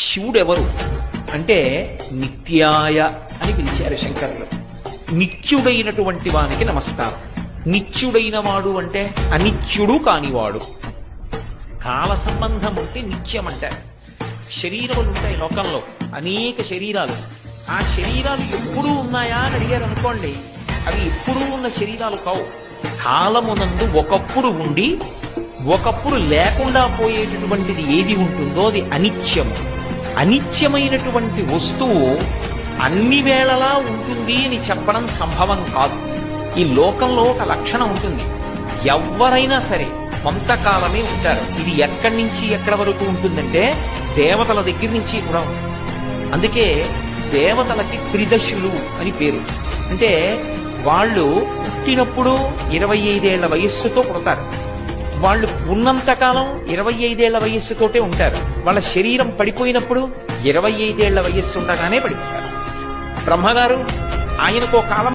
శివుడెవరు అంటే నిత్యాయ అని పిలిచారు శంకరులు. నిత్యుడైనటువంటి వానికి నమస్కారం. నిత్యుడైన వాడు అంటే అనిత్యుడు కానివాడు. కాల సంబంధం ఉంటే నిత్యం అంటారు. శరీరములు ఉంటాయి లోకంలో, అనేక శరీరాలు. ఆ శరీరాలు ఎప్పుడూ ఉన్నాయా అని అడిగారు అనుకోండి, అవి ఎప్పుడూ ఉన్న శరీరాలు కావు. కాలమునందు ఒకప్పుడు ఉండి ఒకప్పుడు లేకుండా పోయేటటువంటిది ఏది ఉంటుందో అది అనిత్యము. అనిత్యమైనటువంటి వస్తువు అన్ని వేళలా ఉంటుంది అని చెప్పడం సంభవం కాదు. ఈ లోకంలో ఒక లక్షణం ఉంటుంది, ఎవరైనా సరే కొంతకాలమే ఉంటారు. ఇది ఎక్కడి నుంచి ఎక్కడి వరకు ఉంటుందంటే దేవతల దగ్గర నుంచి కూడా ఉంటుంది. అందుకే దేవతలకి త్రిదశులు అని పేరు. అంటే వాళ్ళు పుట్టినప్పుడు 25 ఏళ్ల వయస్సుతో పుడతారు. వాళ్ళు ఉన్నంతకాలం 25 ఏళ్ల వయస్సుతోటే ఉంటారు. వాళ్ళ శరీరం పడిపోయినప్పుడు 25 ఏళ్ల వయస్సు ఉండగానే పడిపోతారు. బ్రహ్మగారు ఆయనకో కాలం